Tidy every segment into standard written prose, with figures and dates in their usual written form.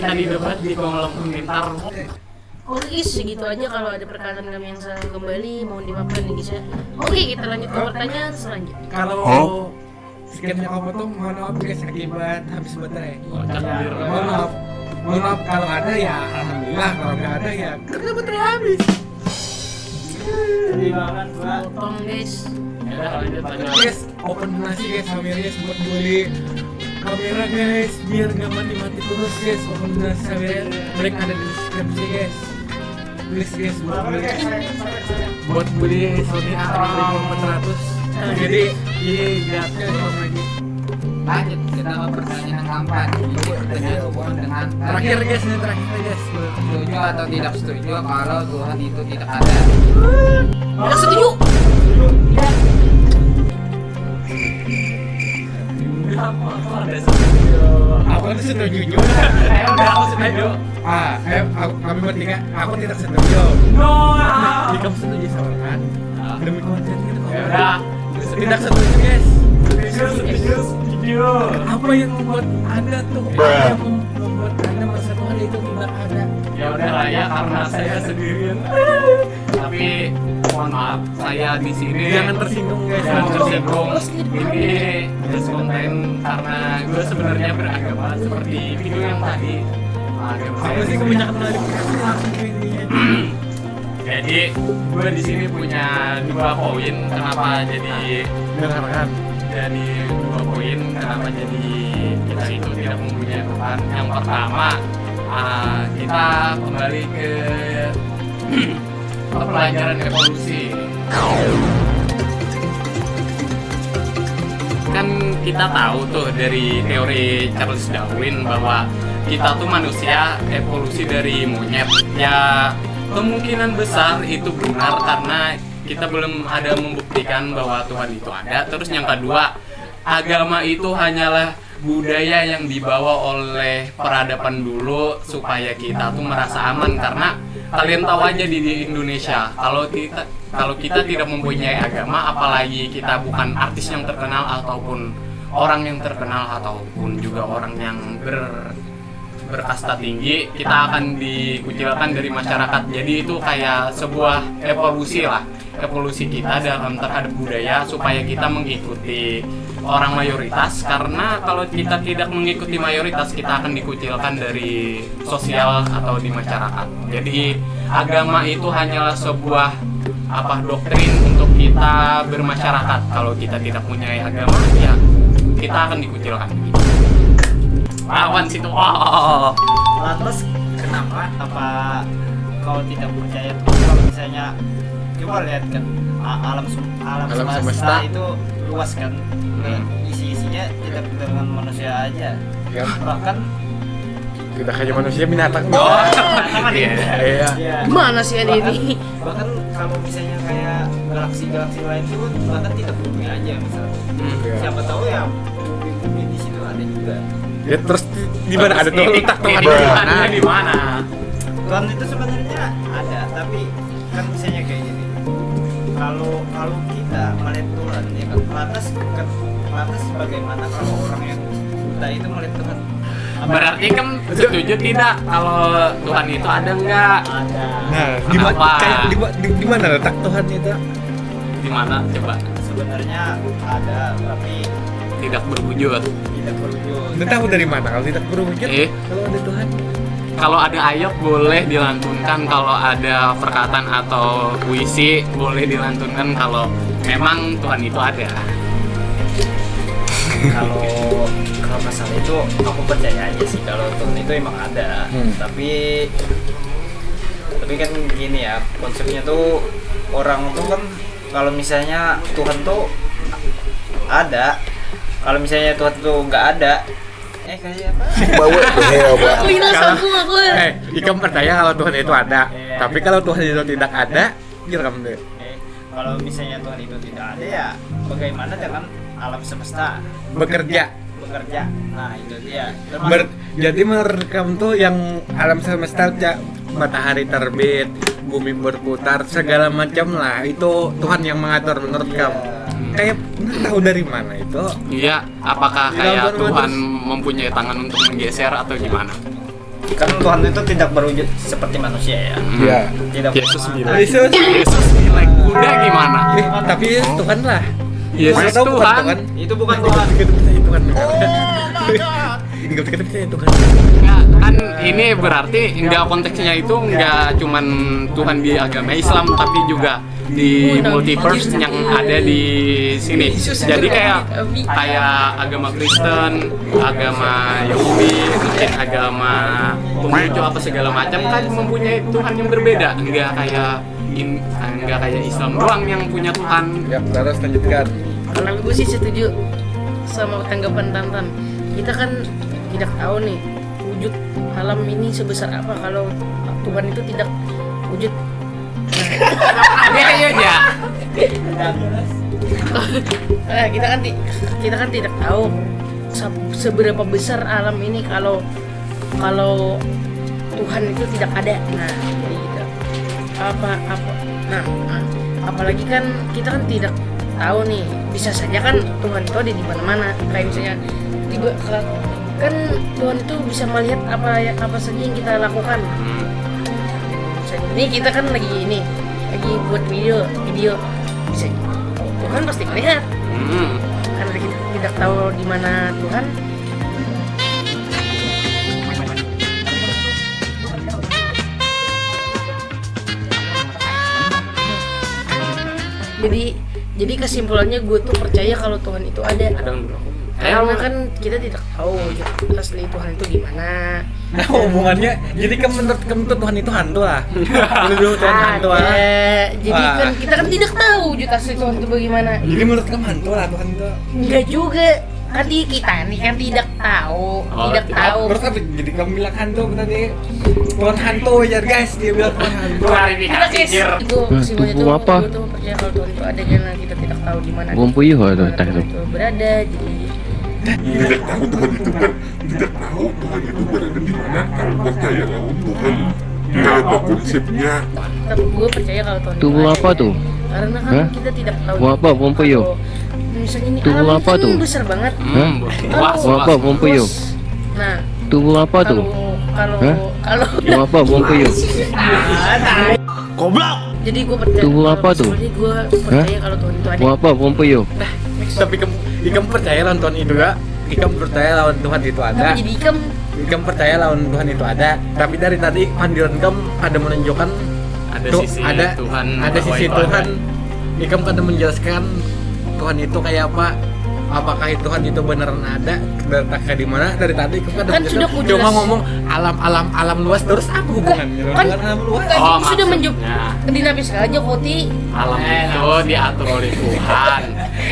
kita didebat di kolom komentar. Oke, segitu aja kalau ada perkataan kami yang salah kembali mohon dimaafkan ya guys ya. Oke, kita lanjut ke pertanyaan selanjutnya. Kalau skillnya kamu tuh mohon maaf guys akibat habis baterai. Mohon maaf kalau ada ya alhamdulillah, kalau nggak ada ya karena baterai habis. Sedih banget Pak. Potong guys. Ya, lanjut aja. Guys, open donasi guys Saweria buat beli kamera guys biar nggak mati terus guys. Open donasi Saweria, link ada di deskripsi guys. Please guys buat beli Sony A6400. Jadi ini grafnya lagi. Lanjut kita ke pertanyaan keempat. Ini pertanyaan hubungan dengan Terakhir guys, ini terakhir guys. setuju atau tidak setuju kalau Tuhan itu tidak ada. Tidak setuju. Aku kan setuju juga. Udah aku setuju. Kami bertiga, aku tidak setuju. Jika kamu setuju sama kan? Demi konten kita. Ya udah. Tidak setuju guys. Setuju. Apa yang membuat Anda tuh? Apa yang membuat Anda merasa Tuhan itu tidak ada? Ya udah lah ya karena saya sendirian. Tapi mohon maaf saya di sini. Jangan tersinggung guys. Jangan tersinggung. Ini just konten karena gue sebenarnya beragama seperti video yang tadi. Agama Apa saya sih kebanyakan kali langsung ke intinya? Jadi gue di sini punya 2 poin kenapa jadi Dengarkan. jadi 2 poin kenapa jadi kita itu tidak mempunyai Tuhan. Yang pertama kita kembali ke pelajaran evolusi. Kan kita tahu tuh dari teori Charles Darwin bahwa kita tuh manusia evolusi dari monyet. Ya kemungkinan besar itu benar karena kita belum ada membuktikan bahwa Tuhan itu ada. Terus yang kedua, agama itu hanyalah budaya yang dibawa oleh peradaban dulu supaya kita tuh merasa aman. Karena kalian tahu aja di Indonesia kalau kita tidak mempunyai agama, apalagi kita bukan artis yang terkenal ataupun orang yang terkenal ataupun juga orang yang berkasta tinggi, kita akan dikucilkan dari masyarakat. Jadi itu kayak sebuah evolusi lah, evolusi kita dalam terhadap budaya supaya kita mengikuti orang mayoritas. Karena kalau kita tidak mengikuti mayoritas, kita akan dikucilkan dari sosial atau di masyarakat. Jadi agama itu hanyalah sebuah doktrin untuk kita bermasyarakat. Kalau kita tidak punya agama, ya kita akan dikucilkan. Lawan situ. Lantas kenapa? Apa kau tidak percaya kalau misalnya coba lihat kan alam semesta itu luas kan, isi-isinya tidak dengan manusia aja, bahkan Tidak hanya manusia, binatang. Iya. Mana sih ini? Bahkan kalau misalnya kayak galaksi-galaksi lain itu bahkan tidak bumi aja misalnya. Siapa tahu ya bumi di situ ada juga. Ya terus di mana ada tuh letak Tuhan di mana? Tuhan itu sebenarnya ada, tapi kan misalnya kayak gini. Kalau kita melihat Tuhan ya kan lantas bagaimana kalau orang yang buta itu melihat Tuhan? Berarti kan setuju tidak kalau Tuhan itu ada enggak? Ada. Nah, di mana letak Tuhan itu? Di mana coba? Sebenarnya ada, tapi Tidak berwujud. tidak berwujud. Udah tahu dari mana kalau tidak berwujud? Kalau ada Tuhan. Kalau ada ayat boleh dilantunkan, kalau ada perkataan atau puisi boleh dilantunkan kalau memang Tuhan itu ada. Kalau masalah itu aku percaya aja sih kalau Tuhan itu emang ada. Tapi kan gini ya, konsepnya tuh orang tuh kan kalau misalnya Tuhan tuh ada, kalau misalnya Tuhan tuh nggak ada, kayak apa? Aku hilang sambung aku. Ikam percaya kalau Tuhan itu ada. Tapi kalau Tuhan itu tidak ada, gimana kamu? Kalau misalnya Tuhan itu tidak ada ya, bagaimana dengan alam semesta Bekerja. Nah itu dia. Jadi menurut kamu tuh yang alam semesta matahari terbit, bumi berputar, segala macam lah itu Tuhan yang mengatur menurut kamu. Kayak tahu dari mana itu? Iya, apakah kayak Tuhan mempunyai tangan untuk menggeser atau gimana? Kan Tuhan itu tidak berwujud seperti manusia ya. Iya. Tidak Yesus bilang. Yesus. Yesus bilang kuda gimana? Tapi Tuhan lah. Yesus Mana tahu bukan Tuhan. Itu bukan Tuhan. Kita percaya Tuhan. Kita percaya Tuhan. Enggak, kan ini berarti enggak konteksnya itu enggak cuman Tuhan di agama Islam tapi juga di multiverse yang ada di sini. Jadi kayak agama Kristen, agama Yahudi, mungkin agama Konghucu apa segala macam kan mempunyai Tuhan yang berbeda. Enggak kayak Islam doang yang punya Tuhan. Ya, terus lanjutkan. Kalau gue sih setuju sama tanggapan Tantan. Kita kan tidak tahu nih wujud alam ini sebesar apa kalau Tuhan itu tidak wujud. Iya aja. Kita kan tidak tahu seberapa besar alam ini kalau Tuhan itu tidak ada. Nah, jadi gitu. Apalagi kan kita kan tidak tahu nih, bisa saja kan Tuhan itu ada di mana-mana. Kayak misalnya kan Tuhan itu bisa melihat apa saja yang kita lakukan. Ini kita kan lagi buat video bisa Tuhan pasti melihat. Karena kita tidak tahu di mana Tuhan. Jadi kesimpulannya gue tuh percaya kalau Tuhan itu ada. Karena kan kita tidak tahu wujud asli Tuhan itu gimana. Nah, hubungannya jadi menurut kamu tuh Tuhan itu hantu lah. Dulu Tuhan hantu lah. Jadi kan kita kan tidak tahu wujud asli Tuhan itu bagaimana. Jadi menurut kamu hantu lah Tuhan itu. Enggak juga. Kan kita nih kan tidak tahu, tidak tahu. Terus apa? Jadi kamu bilang hantu tadi. Tuhan hantu ya guys, dia bilang Tuhan hantu. Klarifikasi Jir. Itu kesimpulannya Tubuh apa? Gue tuh percaya kalau Tuhan itu ada karena kita tidak tahu di mana Buang puyuh tuh, Tuhan tak tuh. itu berada. Jadi Tidak tahu Tuhan itu tidak tahu Tuhan itu berada di mana. Kamu percayalah Tuhan. Ya apa konsepnya? tetap gue percaya kalau Tuhan Tubuh itu ada. apa tuh? Karena kan Hah? kita tidak tahu. Buang apa? Buang puyuh? Kalau misalnya ini Tubuh alam apa kan tuh? besar banget. Hah? Luas, Buang apa? luas. Buang puyuh? Nah, Tubuh apa tuh? kalau Hah? kalau Buang apa? Buang puyuh? jadi gue percaya. Tubuh apa tuh? Jadi gue percaya kalau Tuhan itu ada. Buang apa? Buang puyuh? Tapi kamu percaya lawan Tuhan itu enggak? Kamu percaya lawan Tuhan itu ada? Tapi jadi ikam Kamu percaya lawan Tuhan itu ada? Tapi dari tadi pandiran kamu ada menunjukkan Ada tuh, sisi ada Tuhan. ada bahwa sisi itu Tuhan. ada. Kamu kan menjelaskan Tuhan itu kayak apa? Apakah Tuhan itu beneran ada? Letaknya di mana? Dari tadi kamu Kan sudah ku cuma jelas. ngomong alam luas, terus apa hubungannya? Kan- Hubungan alam luas? kan Oh, sudah menjawab. maksudnya. Dinapis aja Koti. Alam itu diatur oleh Tuhan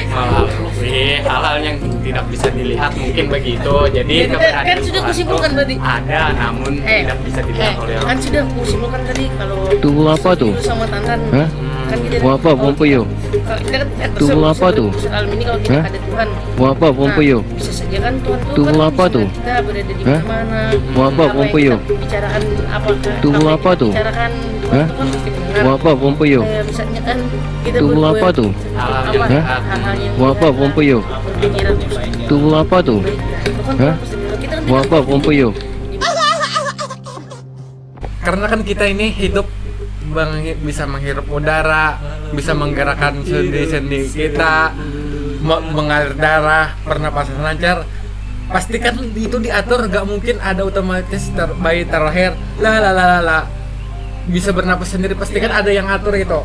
melalui hal-hal yang tidak bisa dilihat, mungkin begitu. Jadi Kan keberadaan sudah Tuhan kusimpulkan itu tadi. ada, namun tidak bisa dilihat oleh kan orang. sudah kusimpulkan tadi kalau Tubuh apa tuh? sama Tantan. Hah? Kan kita Buang apa? Buang puyuh? Kalau kita kan Tubuh apa tuh? Alam ini kalau kita Hah? ada Tuhan. Buang apa? Buang Nah, puyuh? bisa saja kan Tuhan tuh Tubuh kan apa bisa tuh? kita berada di Hah? mana. Buang apa? Buang yang puyuh? kita bicarakan apa? Tubuh yang apa kita tuh? Bicarakan Tuhan Hah? tuh kan pasti mendengar. Buang apa? Buang puyuh? Misalnya kan kita Tubuh berdua apa tuh? Hal-hal apa? yang Hah? Hal-hal yang Buang apa? Buang puyuh? berpikiran terus. Tubuh apa tuh? Nah, itu kan Hah? Tuhan pasti mendengar. Kita kan Buang tidak apa? tahu Buang puyuh? Karena kan kita ini hidup bisa menghirup udara, bisa menggerakkan sendi-sendi kita, mengalir darah, pernapasan lancar. Pastikan itu diatur, gak mungkin ada otomatis bayi terlahir lah bisa bernapas sendiri. Pastikan ada yang atur itu.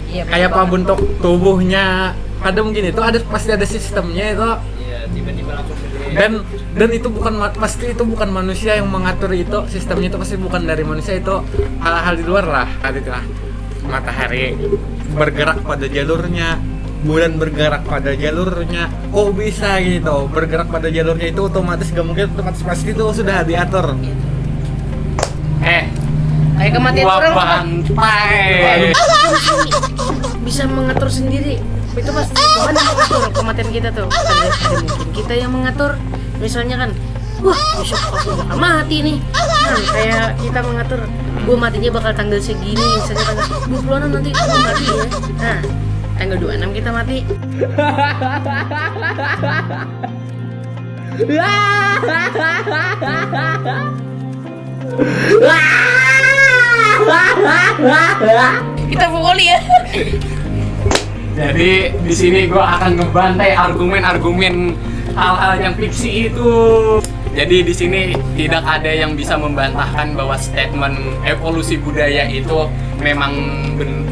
Iya, Kayak apa bentuk tubuhnya, ada mungkin itu ada, pasti ada sistemnya itu. Iya, tiba-tiba langsung gede. Dan itu pasti itu bukan manusia yang mengatur itu, sistemnya itu pasti bukan dari manusia, itu hal-hal di luar lah. Tadi lah matahari bergerak pada jalurnya, bulan bergerak pada jalurnya, kok bisa gitu bergerak pada jalurnya, itu otomatis gak mungkin, otomatis pasti itu sudah diatur. kayak kematian Gua orang tuh, bantai. bisa mengatur sendiri. Itu pasti Tuhan yang mengatur kematian kita tuh. Ada mungkin kita yang mengatur. Misalnya kan, wah besok aku bakal mati nih. Kan kayak kita mengatur, gua matinya bakal tanggal segini. Misalnya tanggal 26 nanti aku mati ya. Nah, tanggal 26 kita mati. Kita pukuli ya. Jadi di sini gue akan ngebantai argumen-argumen hal-hal yang fiksi itu. Jadi di sini tidak ada yang bisa membantahkan bahwa statement evolusi budaya itu memang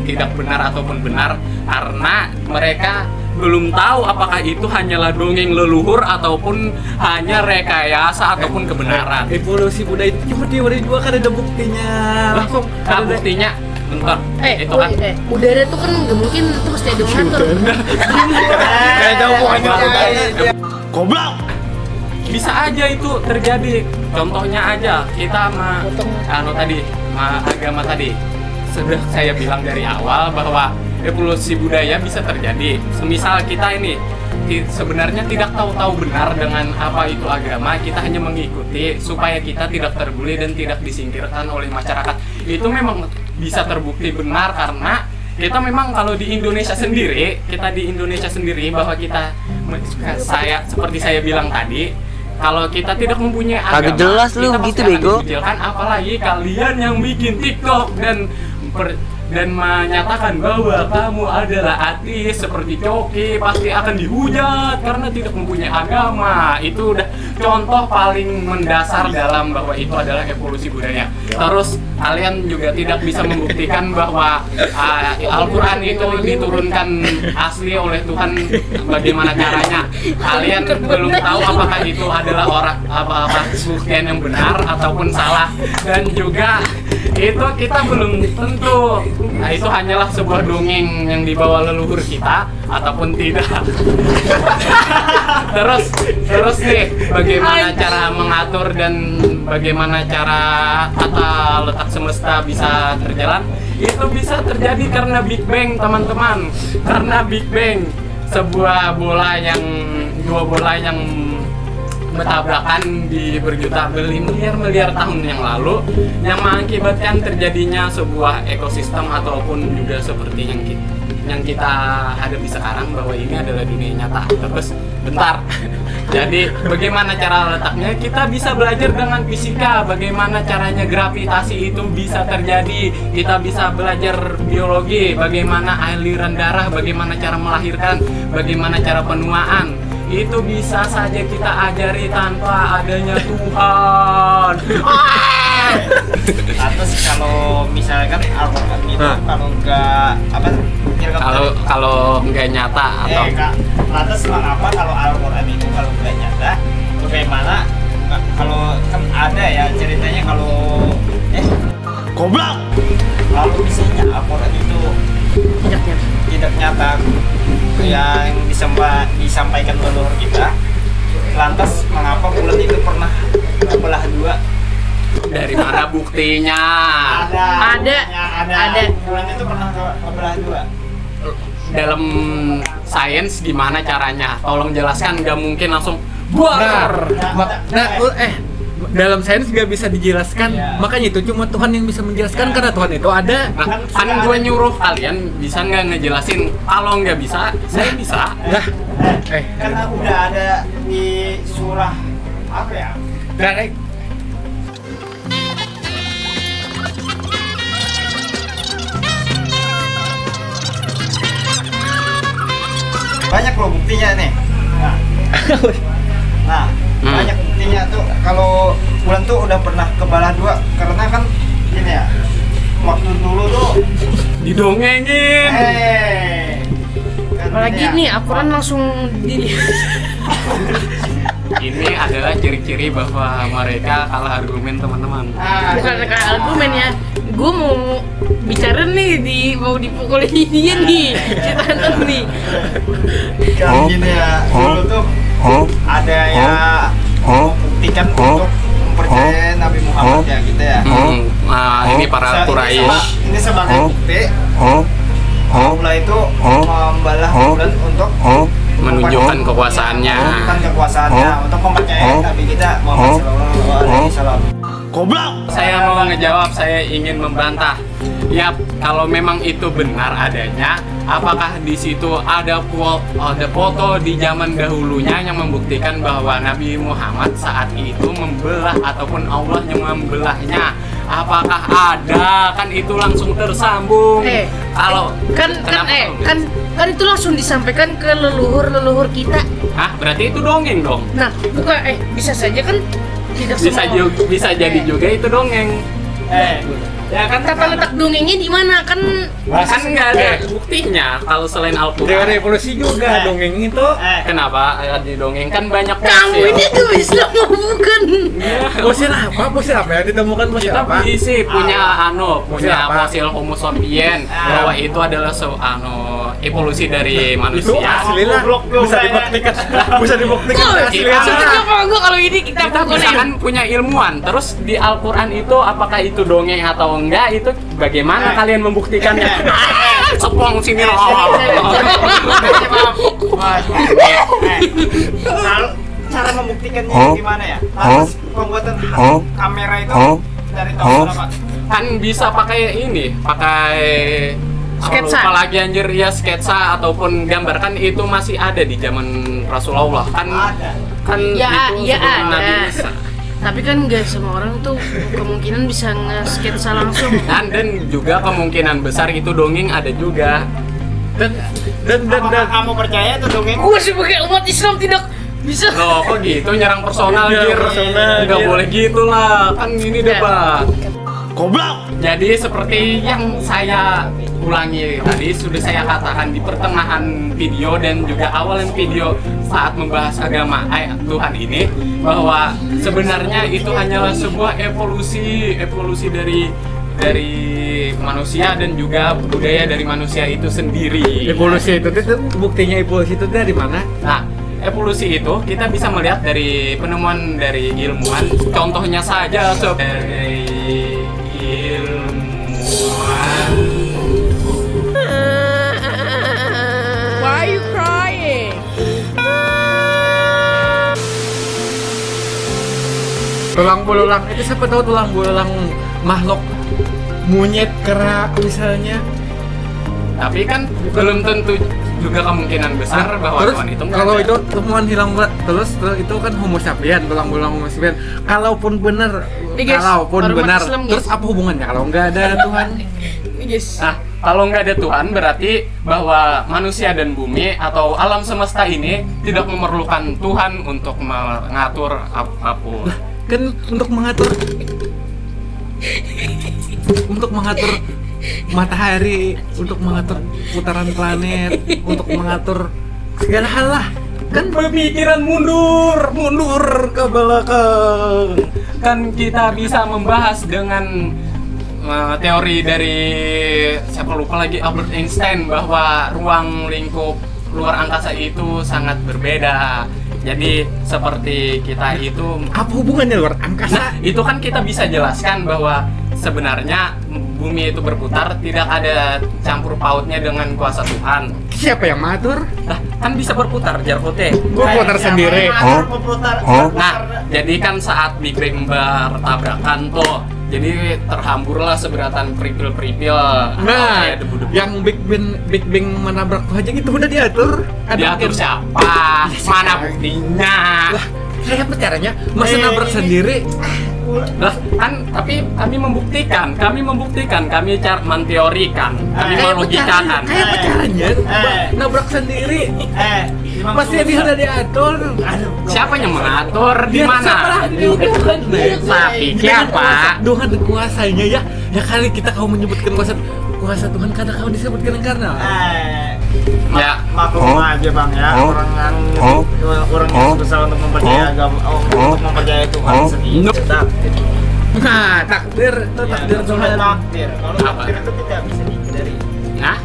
tidak benar ataupun benar, karena mereka belum tahu apakah itu hanyalah dongeng leluhur ataupun hanya rekayasa ataupun kebenaran. Evolusi budaya itu cuma teori juga kan ada buktinya. Langsung Nah, buktinya bentar. Itu kan Udara tuh kan nggak mungkin tuh pasti ada mengatur. kayak jauh aja. Goblok. bisa aja itu terjadi. Contohnya aja kita agama tadi. Sudah saya bilang dari awal bahwa evolusi budaya bisa terjadi. Semisal kita ini sebenarnya tidak tahu benar dengan apa itu agama, kita hanya mengikuti supaya kita tidak terbuli dan tidak disingkirkan oleh masyarakat. Itu memang bisa terbukti benar karena kita memang kalau di Indonesia sendiri bahwa kita seperti saya bilang tadi, kalau kita tidak mempunyai agama, kagak jelas lu kita gitu pasti akan bego. dikucilkan. Apalagi kalian yang bikin TikTok dan menyatakan bahwa kamu adalah ateis seperti Coki, pasti akan dihujat karena tidak mempunyai agama. Itu udah contoh paling mendasar dalam bahwa itu adalah evolusi budaya. Terus kalian juga tidak bisa membuktikan bahwa Al-Quran itu diturunkan asli oleh Tuhan. Bagaimana caranya? Kalian belum tahu apakah itu adalah buktian yang benar ataupun salah, dan juga itu kita belum tentu. Nah, itu hanyalah sebuah dongeng yang dibawa leluhur kita ataupun tidak. terus nih, bagaimana cara mengatur dan bagaimana cara tata letak semesta bisa terjalan? Itu bisa terjadi karena Big Bang, teman-teman. Karena Big Bang, dua bola yang bertabrakan di miliar tahun yang lalu, yang mengakibatkan terjadinya sebuah ekosistem ataupun juga seperti yang kita hadapi sekarang, bahwa ini adalah dunia nyata. Terus bentar. Jadi bagaimana cara letaknya? Kita bisa belajar dengan fisika, bagaimana caranya gravitasi itu bisa terjadi. Kita bisa belajar biologi, bagaimana aliran darah, bagaimana cara melahirkan, bagaimana cara penuaan. Itu bisa saja kita ajari tanpa adanya Tuhan. Terus kalau misalkan Al-Quran itu kalau nggak kalau nggak nyata atau lantas mengapa kalau Al-Quran itu kalau nggak nyata, bagaimana kalau kan ada ya ceritanya kalau Goblok. kalau misalnya Al-Quran itu tidak nyata yang disampaikan leluhur kita, lantas mengapa bulan itu pernah terbelah dua? dari mana buktinya? Ada. Bulan itu pernah terbelah dua. Dalam sains gimana caranya? Tolong jelaskan, nggak mungkin langsung buar. Dalam sains nggak bisa dijelaskan, makanya itu cuma Tuhan yang bisa menjelaskan, karena Tuhan itu ada. Nah, kan gue nyuruh kalian bisa nggak ngejelasin? Kalau nggak bisa, saya bisa. Karena udah ada di surah apa ya? Banyak loh buktinya nih. Nah, banyak buktinya tuh kalau bulan tuh udah pernah kebelah dua, karena kan gini ya, waktu dulu tuh Didongengin. Apalagi nih Al-Quran langsung dilihat. Ini adalah ciri-ciri bahwa mereka kalah argumen, teman-teman. Bukan kayak argumen ya. Gue mau bicara nih mau dipukulin dia nih. Cerita nih. kan gini ya, dulu tuh ada ya membuktikan untuk mempercayai Nabi Muhammad ya gitu ya. Ini para Quraisy. Ini sebagai bukti Allah itu membalah bulan untuk Menunjukkan kekuasaannya. Untuk mempercayai Nabi kita Muhammad SAW. Goblok. Saya mau ngejawab, saya ingin membantah. Ya, kalau memang itu benar adanya, apakah di situ ada foto di zaman dahulunya yang membuktikan bahwa Nabi Muhammad saat itu membelah ataupun Allah yang membelahnya? Apakah ada? Kan itu langsung tersambung. Kalau kan itu langsung disampaikan ke leluhur kita. Hah, berarti itu dongeng dong? Nah, bukan bisa saja kan tidak semua. Bisa jadi juga itu dongeng. Ya kan Tata letak dongengnya di mana kan nggak ada buktinya kalau selain Teori Al-Quran. evolusi juga dongeng itu. Kenapa di dongeng kan banyak kamu fosil. ini tuh Islam bukan? Fosil apa? Fosil apa yang ditemukan fosil Kita apa? punya Fosil apa? fosil Homo sapiens bahwa itu adalah evolusi dari Itu manusia. asli lah. Bisa dibuktikan. Bisa dibuktikan asli. Gua kalau ini kita Kita misalkan punya ilmuwan, terus di Al-Quran itu apakah itu dongeng atau enggak, itu bagaimana kalian membuktikannya? Sepong sini loh. Cara membuktikannya Hah? gimana ya? Hah? Atas pembuatan Hah? kamera itu Hah? dari tahun berapa? Kan bisa pakai Sketsa. Lupa lagi anjir, ya sketsa ataupun gambar, kan itu masih ada di zaman Rasulullah kan. Ada. Kan Ya, itu ya sebelum Nabi ada. Isa. Tapi kan nggak semua orang tuh kemungkinan bisa nge-sketsa langsung. Dan juga kemungkinan besar itu dongeng ada juga. Dan Apakah kamu percaya itu dongeng? Gua sebagai umat Islam tidak bisa. Loh, kok gitu nyerang personal Nyerang Jir? personal, Nggak Jir. boleh gitu lah, kan ini Ya. debat. goblok. Jadi seperti yang saya ulangi tadi, sudah saya katakan di pertengahan video dan juga awalan video saat membahas agama Tuhan ini, bahwa sebenarnya itu hanyalah sebuah evolusi dari manusia dan juga budaya dari manusia itu sendiri. Evolusi itu buktinya evolusi itu dari mana? Nah, evolusi itu kita bisa melihat dari penemuan dari ilmuwan. Contohnya saja dari ilmuwan. Why are you crying? Tulang belulang itu siapa tahu tulang belulang makhluk monyet, kera misalnya. Tapi kan belum tentu juga kemungkinan besar bahwa Terus Tuhan itu nggak kalau ada. itu temuan hilang terus itu kan Homo sapiens, tulang belulang Homo sapiens. Kalaupun benar, Nih, guys, kalaupun umat benar, Islam, guys. terus apa hubungannya kalau nggak ada Tuhan? Ini guys. Nah, kalau nggak ada Tuhan berarti bahwa manusia dan bumi atau alam semesta ini tidak memerlukan Tuhan untuk mengatur apapun. Kan untuk mengatur matahari, untuk mengatur putaran planet, untuk mengatur segala hal lah. Kan pemikiran mundur ke belakang. Kan kita bisa membahas dengan teori dari siapa lupa lagi, Albert Einstein, bahwa ruang lingkup luar angkasa itu sangat berbeda. Jadi seperti kita itu, Apa hubungannya luar nah angkasa? itu kan kita bisa jelaskan bahwa sebenarnya bumi itu berputar, tidak ada campur pautnya dengan kuasa Tuhan. Siapa yang mengatur? Nah, kan bisa berputar jarkote. Berputar sendiri. Nah, jadi kan saat Big Bang bertabrakan tuh, jadi terhamburlah seberatan peripil-peripil. Nah, kayak debu-debu. yang Big Bang menabrak tuh aja gitu udah diatur. Diatur siapa? Mana buktinya? Lah, kayak apa caranya? Masa Eh, nabrak sendiri? Lah, kan tapi kami membuktikan, kami menteorikan, kami melogikakan. Kayak apa caranya? Nabrak sendiri. Pasti dia udah diatur. Siapa yang mengatur? Di Dia mana? siapa lah? Tapi siapa? Tuhan kuasanya ya. Ya kali kita kau menyebutkan kuasa Tuhan karena kau disebutkan karena. Ya, Maklum aja bang ya, orang yang susah untuk mempercayai agama, untuk mempercayai Tuhan sendiri. Nah, takdir itu takdir Tuhan. Takdir. Kalau Apa? takdir itu tidak bisa dihindari. nah,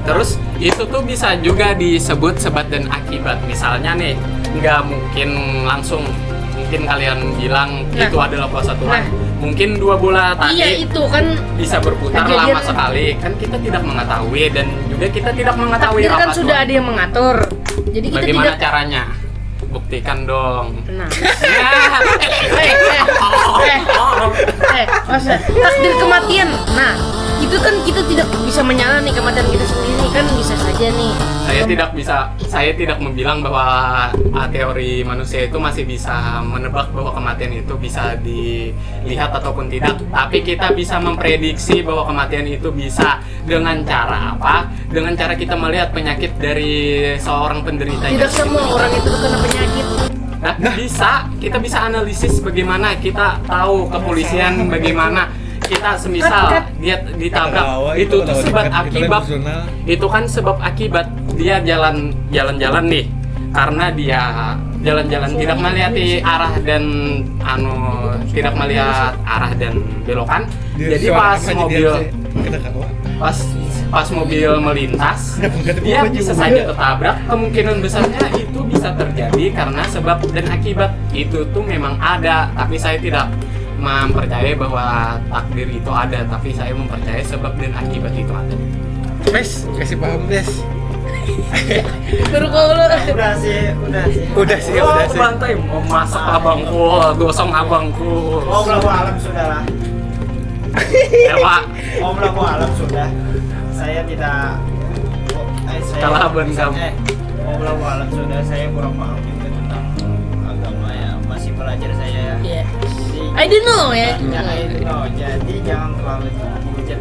terus itu tuh bisa juga disebut sebab dan akibat. Misalnya nih, nggak mungkin langsung, mungkin kalian bilang Nah. itu adalah kuasa Tuhan. Nah. Mungkin 2 bola tadi Iya itu kan bisa berputar kejadian- lama sekali. Kan kita tidak mengetahui, dan juga kita tidak mengetahui takdir kan apa sudah Tuhan. ada yang mengatur. Jadi kita Bagaimana tidak. caranya? Buktikan dong. Nah. Ya. Masa takdir kematian. Nah, itu itu kan kita tidak bisa menyalahkan nih kematian kita sendiri, kan bisa saja nih. Saya tidak membilang bahwa teori manusia itu masih bisa menebak bahwa kematian itu bisa dilihat ataupun tidak. Tapi kita bisa memprediksi bahwa kematian itu bisa dengan cara apa? Dengan cara kita melihat penyakit dari seorang penderita. Tidak semua orang itu kena penyakit. Nah, kita bisa analisis bagaimana kita tahu kepolisian bagaimana kita semisal dia ditabrak itu tuh sebab akibat itu kan sebab akibat dia jalan-jalan nih karena dia jalan-jalan tidak melihat arah dan tidak melihat arah dan belokan. Jadi pas mobil melintas dia bisa saja tertabrak. Kemungkinan besarnya itu bisa terjadi karena sebab dan akibat itu tuh memang ada, tapi saya tidak mempercayai bahwa takdir itu ada, tapi saya mempercayai sebab dan akibat itu ada. Mes, kasih paham Des. Baru kalau Udah sih. Bantai mau masak abangku, gosong abangku. Wallahu alam sudah lah. Ya Pak, Wallahu alam sudah. Saya tidak. kalah ban kamu. Wallahu alam sudah. Saya kurang paham juga tentang agama ya. Masih belajar saya. Iya. I don't know ya. Jadi jangan terlalu dihujat